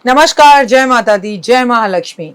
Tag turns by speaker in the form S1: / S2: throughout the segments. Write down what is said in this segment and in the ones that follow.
S1: नमस्कार, जय माता दी, जय महालक्ष्मी।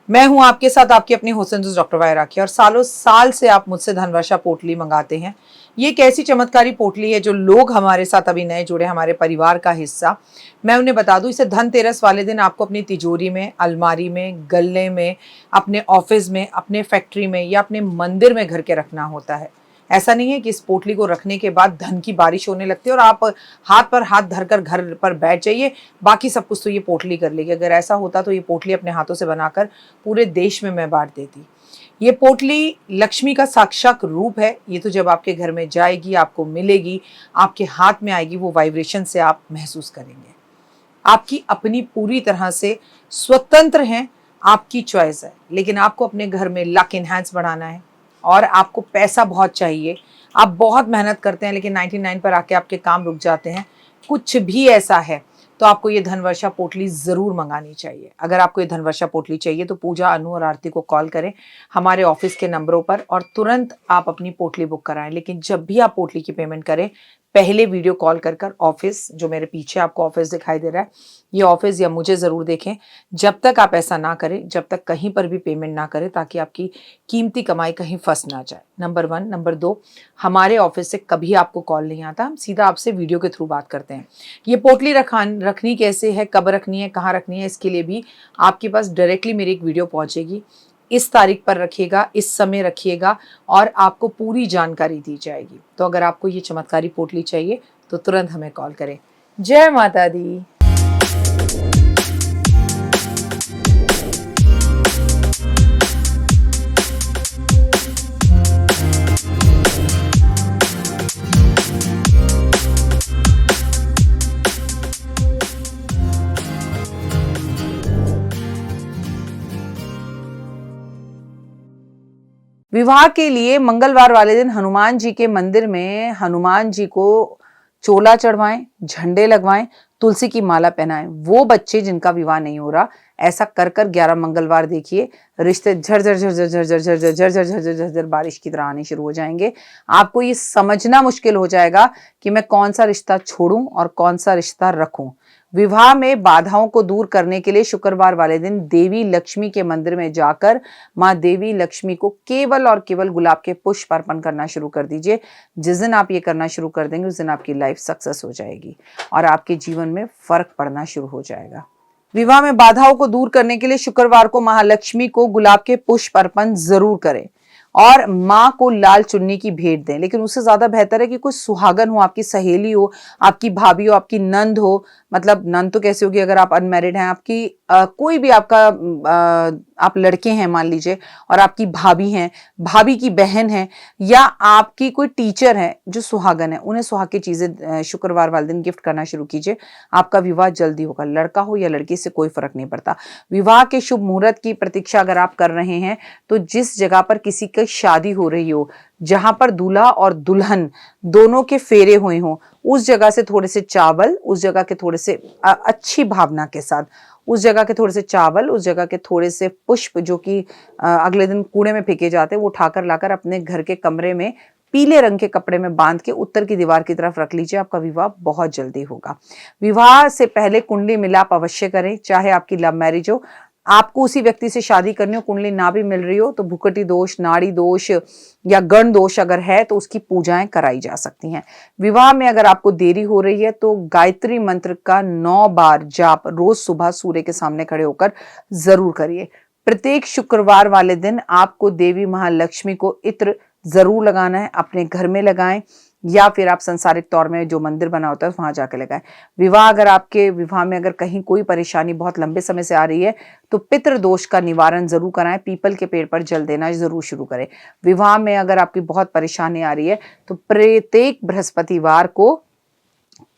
S1: मैं हूं आपके साथ आपकी अपनी हुसैन डॉक्टर वाय राखी और सालों साल से आप मुझसे धनवर्षा पोटली मंगाते हैं। ये एक ऐसी चमत्कारी पोटली है जो लोग हमारे साथ अभी नए जुड़े, हमारे परिवार का हिस्सा। मैं उन्हें बता दूं, इसे धनतेरस वाले दिन आपको अपनी तिजोरी में, अलमारी में, गल्ले में, अपने ऑफिस में, अपने फैक्ट्री में या अपने मंदिर में घर के रखना होता है। ऐसा नहीं है कि इस पोटली को रखने के बाद धन की बारिश होने लगती है और आप हाथ पर हाथ धरकर घर पर बैठ जाइए, बाकी सब कुछ तो ये पोटली कर लेगी। अगर ऐसा होता तो ये पोटली अपने हाथों से बनाकर पूरे देश में मैं बांट देती। ये पोटली लक्ष्मी का साक्षात रूप है। ये तो जब आपके घर में जाएगी, आपको मिलेगी, आपके हाथ में आएगी, वो वाइब्रेशन से आप महसूस करेंगे। आपकी अपनी पूरी तरह से स्वतंत्र हैं, आपकी चॉइस है। लेकिन आपको अपने घर में लक इनहैंस बढ़ाना है और आपको पैसा बहुत चाहिए। आप बहुत मेहनत करते हैं लेकिन 99 पर आके आपके काम रुक जाते हैं। कुछ भी ऐसा है तो आपको ये धनवर्षा पोटली ज़रूर मंगानी चाहिए। अगर आपको ये धनवर्षा पोटली चाहिए तो पूजा, अनु और आरती को कॉल करें हमारे ऑफिस के नंबरों पर और तुरंत आप अपनी पोटली बुक कराएं। लेकिन जब भी आप पोटली की पेमेंट करें, पहले वीडियो कॉल कर ऑफिस, जो मेरे पीछे आपको ऑफिस दिखाई दे रहा है, ये ऑफिस या मुझे ज़रूर देखें। जब तक आप ऐसा ना करें, जब तक कहीं पर भी पेमेंट ना करें, ताकि आपकी कीमती कमाई कहीं फंस ना जाए। नंबर 1। नंबर 2, हमारे ऑफिस से कभी आपको कॉल नहीं आता, हम सीधा आपसे वीडियो के थ्रू बात करते हैं। ये पोटली रखनी कैसे है, कब रखनी है, कहाँ रखनी है, इसके लिए भी आपके पास डायरेक्टली मेरी एक वीडियो पहुँचेगी। इस तारीख पर रखिएगा, इस समय रखिएगा और आपको पूरी जानकारी दी जाएगी। तो अगर आपको ये चमत्कारी पोटली चाहिए तो तुरंत हमें कॉल करें। जय माता दी। विवाह के लिए मंगलवार वाले दिन हनुमान जी के मंदिर में हनुमान जी को चोला चढ़वाएं, झंडे लगवाएं, तुलसी की माला पहनाएं। वो बच्चे जिनका विवाह नहीं हो रहा, ऐसा कर 11 मंगलवार देखिए, रिश्ते झरझर झरझर झरझर झरझर झरझर झरझर झरझर बारिश की तरह आने शुरू हो जाएंगे। आपको ये समझना मुश्किल हो जाएगा कि मैं कौन सा रिश्ता छोड़ूं और कौन सा रिश्ता रखूं। विवाह में बाधाओं को दूर करने के लिए शुक्रवार वाले दिन देवी लक्ष्मी के मंदिर में जाकर माँ देवी लक्ष्मी को केवल और केवल गुलाब के पुष्प अर्पण करना शुरू कर दीजिए। जिस दिन आप ये करना शुरू कर देंगे, उस दिन आपकी लाइफ सक्सेस हो जाएगी और आपके जीवन में फर्क पड़ना शुरू हो जाएगा। विवाह में बाधाओं को दूर करने के लिए शुक्रवार को महालक्ष्मी को गुलाब के पुष्प अर्पण जरूर करें और माँ को लाल चुन्नी की भेंट दें। लेकिन उससे ज्यादा बेहतर है कि कोई सुहागन हो, आपकी सहेली हो, आपकी भाभी हो, आपकी नंद हो। मतलब नंद तो कैसे होगी अगर आप अनमैरिड हैं, आपकी कोई भी आपका आप लड़के हैं मान लीजिए और आपकी भाभी हैं, भाभी की बहन है, या आपकी कोई टीचर है जो सुहागन है, उन्हें सुहाग की चीजें शुक्रवार वाले दिन गिफ्ट करना शुरू कीजिए। आपका विवाह जल्दी होगा। लड़का हो या लड़की, से कोई फर्क नहीं पड़ता। विवाह के शुभ मुहूर्त की प्रतीक्षा अगर आप कर रहे हैं तो जिस जगह पर किसी की शादी हो रही हो, जहां पर दूल्हा और दुल्हन दोनों के फेरे हुए हों, उस जगह से थोड़े से चावल, उस जगह के थोड़े से अच्छी भावना के साथ उस जगह के थोड़े से चावल, उस जगह के थोड़े से पुष्प जो कि अगले दिन कूड़े में फेंके जाते हैं, वो उठाकर लाकर अपने घर के कमरे में पीले रंग के कपड़े में बांध के उत्तर की दीवार की तरफ रख लीजिए। आपका विवाह बहुत जल्दी होगा। विवाह से पहले कुंडली मिलाप अवश्य करें, चाहे आपकी लव मैरिज हो। आपको उसी व्यक्ति से शादी करनी हो, कुंडली ना भी मिल रही हो तो भुकटी दोष, नाड़ी दोष या गण दोष अगर है तो उसकी पूजाएं कराई जा सकती हैं। विवाह में अगर आपको देरी हो रही है तो गायत्री मंत्र का 9 बार जाप रोज सुबह सूर्य के सामने खड़े होकर जरूर करिए। प्रत्येक शुक्रवार वाले दिन आपको देवी महालक्ष्मी को इत्र जरूर लगाना है। अपने घर में लगाएं या फिर आप संसारिक तौर में जो मंदिर बना होता है वहां जाकर लगाएं। विवाह अगर आपके विवाह में अगर कहीं कोई परेशानी बहुत लंबे समय से आ रही है तो पितृ दोष का निवारण जरूर कराएं। पीपल के पेड़ पर जल देना जरूर शुरू करें। विवाह में अगर आपकी बहुत परेशानी आ रही है तो प्रत्येक बृहस्पतिवार को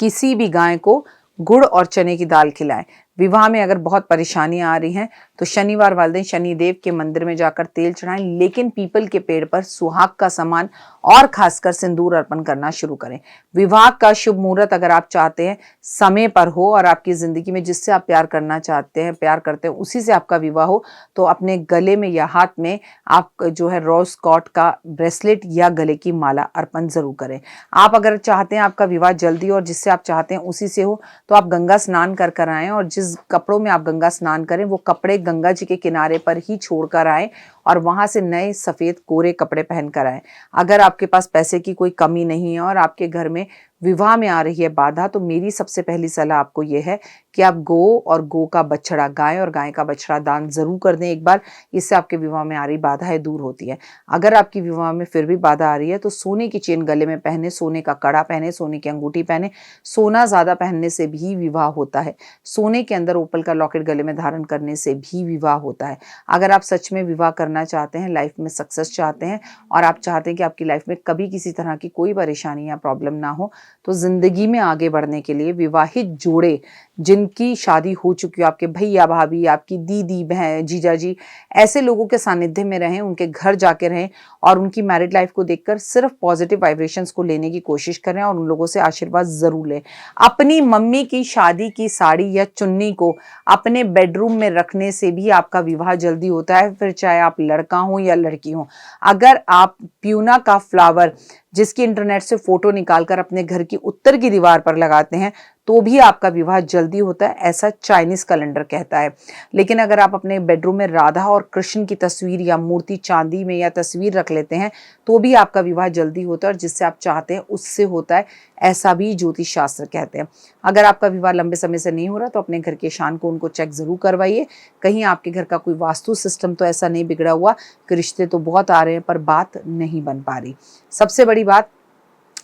S1: किसी भी गाय को गुड़ और चने की दाल खिलाएं। विवाह में अगर बहुत परेशानियां आ रही हैं तो शनिवार वाले दिन शनिदेव के मंदिर में जाकर तेल चढ़ाएं, लेकिन पीपल के पेड़ पर सुहाग का सामान और खासकर सिंदूर अर्पण करना शुरू करें। विवाह का शुभ मुहूर्त अगर आप चाहते हैं समय पर हो और आपकी जिंदगी में जिससे आप प्यार करना चाहते हैं, प्यार करते हैं, उसी से आपका विवाह हो, तो अपने गले में या हाथ में आप जो है रोज कॉट का ब्रेसलेट या गले की माला अर्पण जरूर करें। आप अगर चाहते हैं आपका विवाह जल्दी और जिससे आप चाहते हैं उसी से हो तो आप गंगा स्नान कर आएं और जिस जिस कपड़ों में आप गंगा स्नान करें वो कपड़े गंगा जी के किनारे पर ही छोड़कर आए और वहां से नए सफेद कोरे कपड़े पहनकर आए। अगर आपके पास पैसे की कोई कमी नहीं है और आपके घर में विवाह में आ रही है बाधा, तो मेरी सबसे पहली सलाह आपको यह है कि आप गो और गो का बछड़ा, गाय और गाय का बछड़ा दान जरूर कर दें एक बार। इससे आपके विवाह में आ रही बाधाएं दूर होती है। अगर आपकी विवाह में फिर भी बाधा आ रही है तो सोने की चेन गले में पहने, सोने का कड़ा पहने, सोने की अंगूठी पहने। सोना ज्यादा पहनने से भी विवाह होता है। सोने के अंदर ओपल का लॉकेट गले में धारण करने से भी विवाह होता है। अगर आप सच में विवाह करना चाहते हैं, लाइफ में सक्सेस चाहते हैं और आप चाहते हैं कि आपकी लाइफ में कभी किसी तरह की कोई परेशानी या प्रॉब्लम ना हो, तो जिंदगी में आगे बढ़ने के लिए विवाहित जोड़े जिनकी शादी हो चुकी हो, आपके भैया भाभी, आपकी दीदी बहन, जीजा जी, ऐसे लोगों के सानिध्य में रहें, उनके घर जाके रहें और उनकी मैरिड लाइफ को देखकर सिर्फ पॉजिटिव वाइब्रेशंस को लेने की कोशिश करें और उन लोगों से आशीर्वाद जरूर लें। अपनी मम्मी की शादी की साड़ी या चुन्नी को अपने बेडरूम में रखने से भी आपका विवाह जल्दी होता है, फिर चाहे आप लड़का हो या लड़की हो। अगर आप प्यूना का फ्लावर जिसकी इंटरनेट से फोटो निकालकर अपने घर की उत्तर की दीवार पर लगाते हैं तो भी आपका विवाह जल्दी होता है, ऐसा चाइनीज कैलेंडर कहता है। लेकिन अगर आप अपने बेडरूम में राधा और कृष्ण की तस्वीर या मूर्ति चांदी में या तस्वीर रख लेते हैं तो भी आपका विवाह जल्दी होता है और जिससे आप चाहते हैं उससे होता है, ऐसा भी ज्योतिष शास्त्र कहते हैं। अगर आपका विवाह लंबे समय से नहीं हो रहा तो अपने घर के ईशान को उनको चेक जरूर करवाइए। कहीं आपके घर का कोई वास्तु सिस्टम तो ऐसा नहीं बिगड़ा हुआ कि रिश्ते तो बहुत आ रहे हैं पर बात नहीं बन पा रही। सबसे बड़ी बात,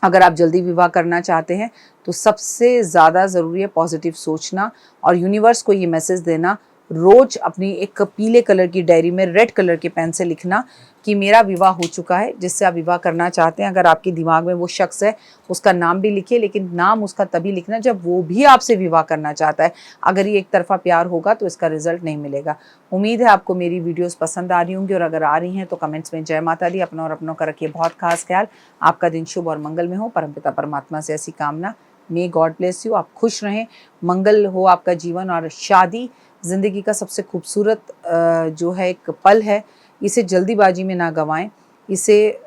S1: अगर आप जल्दी विवाह करना चाहते हैं तो सबसे ज़्यादा ज़रूरी है पॉजिटिव सोचना और यूनिवर्स को ये मैसेज देना, रोज अपनी एक पीले कलर की डायरी में रेड कलर के पेन से लिखना कि मेरा विवाह हो चुका है। जिससे आप विवाह करना चाहते हैं, अगर आपके दिमाग में वो शख्स है उसका नाम भी लिखिए, लेकिन नाम उसका तभी लिखना जब वो भी आपसे विवाह करना चाहता है। अगर ये एक तरफा प्यार होगा तो इसका रिजल्ट नहीं मिलेगा। उम्मीद है आपको मेरी वीडियोस पसंद आ रही होंगी और अगर आ रही हैं तो कमेंट्स में जय माता दी। अपना और अपनों का रखिए बहुत खास ख्याल। आपका दिन शुभ और मंगल में हो। परमपिता परमात्मा से ऐसी कामना। May God bless you. आप खुश रहें, मंगल हो आपका जीवन। और शादी जिंदगी का सबसे खूबसूरत जो है एक पल है, इसे जल्दीबाजी में ना गंवाएं। इसे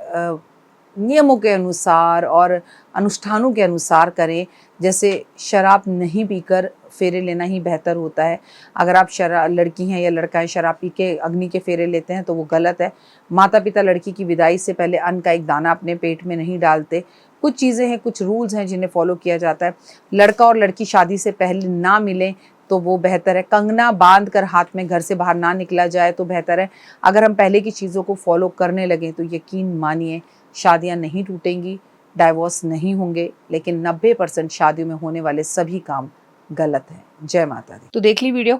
S1: नियमों के अनुसार और अनुष्ठानों के अनुसार करें। जैसे शराब नहीं पीकर फेरे लेना ही बेहतर होता है। अगर आप लड़की हैं या लड़का है, शराब पी के अग्नि के फेरे लेते हैं तो वो गलत है। माता पिता लड़की की विदाई से पहले अन्न का एक दाना अपने पेट में नहीं डालते। कुछ चीज़ें हैं, कुछ रूल्स हैं जिन्हें फॉलो किया जाता है। लड़का और लड़की शादी से पहले ना मिलें तो वो बेहतर है। कंगना बांध कर हाथ में घर से बाहर ना निकला जाए तो बेहतर है। अगर हम पहले की चीज़ों को फॉलो करने लगें तो यकीन मानिए शादियां नहीं टूटेंगी, डाइवोर्स नहीं होंगे, लेकिन 90% शादियों में होने वाले सभी काम गलत हैं। जय माता दी। तो देख ली वीडियो,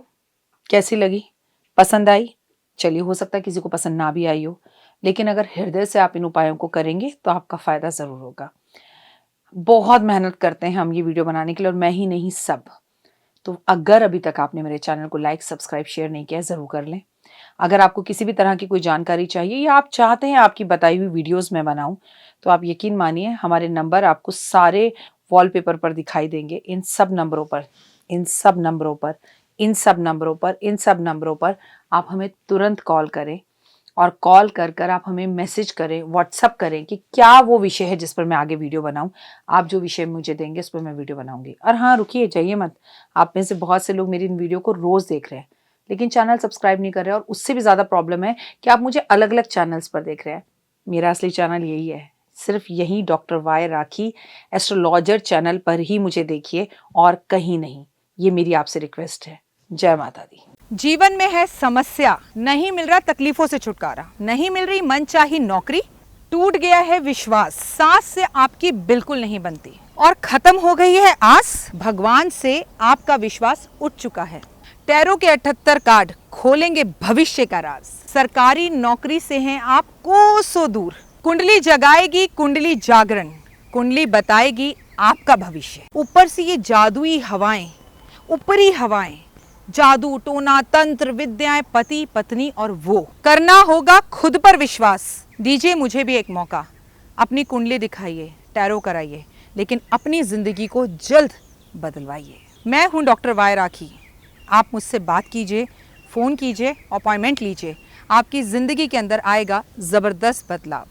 S1: कैसी लगी, पसंद आई? चलिए, हो सकता है किसी को पसंद ना भी आई हो, लेकिन अगर हृदय से आप इन उपायों को करेंगे तो आपका फायदा जरूर होगा। बहुत मेहनत करते हैं हम ये वीडियो बनाने के लिए, और मैं ही नहीं सब। तो अगर अभी तक आपने मेरे चैनल को लाइक, सब्सक्राइब, शेयर नहीं किया, जरूर कर लें। अगर आपको किसी भी तरह की कोई जानकारी चाहिए या आप चाहते हैं आपकी बताई हुई वीडियोस मैं बनाऊं, तो आप यकीन मानिए हमारे नंबर आपको सारे वॉलपेपर पर दिखाई देंगे। इन सब नंबरों पर, इन सब नंबरों पर, इन सब नंबरों पर, इन सब नंबरों पर आप हमें तुरंत कॉल करें और कॉल कर कर आप हमें मैसेज करें, व्हाट्सअप करें कि क्या वो विषय है जिस पर मैं आगे वीडियो बनाऊं। आप जो विषय मुझे देंगे उस पर मैं वीडियो बनाऊंगी। और हाँ, रुकिए, जाइए मत। आप में से बहुत से लोग मेरी इन वीडियो को रोज देख रहे हैं लेकिन चैनल सब्सक्राइब नहीं कर रहे हैं, और उससे भी ज़्यादा प्रॉब्लम है कि आप मुझे अलग अलग चैनल्स पर देख रहे हैं। मेरा असली चैनल यही है, सिर्फ यही डॉक्टर वाई राखी एस्ट्रोलॉजर चैनल पर ही मुझे देखिए और कहीं नहीं। ये मेरी आपसे रिक्वेस्ट है। जय माता दी।
S2: जीवन में है समस्या, नहीं मिल रहा तकलीफों से छुटकारा, नहीं मिल रही मनचाही नौकरी, टूट गया है विश्वास, सांस से आपकी बिल्कुल नहीं बनती और खत्म हो गई है आस, भगवान से आपका विश्वास उठ चुका है। टैरो के 78 कार्ड खोलेंगे भविष्य का राज। सरकारी नौकरी से हैं आप कोसों दूर। कुंडली जगाएगी कुंडली जागरण, कुंडली बताएगी आपका भविष्य। ऊपर से ये जादुई हवाएं, ऊपरी हवाएं, जादू टोना तंत्र विद्याएं, पति पत्नी और वो। करना होगा खुद पर विश्वास। दीजिए मुझे भी एक मौका, अपनी कुंडली दिखाइए, टैरो कराइए, लेकिन अपनी जिंदगी को जल्द बदलवाइए। मैं हूं डॉक्टर वाई राखी। आप मुझसे बात कीजिए, फ़ोन कीजिए, अपॉइंटमेंट लीजिए। आपकी ज़िंदगी के अंदर आएगा ज़बरदस्त बदलाव।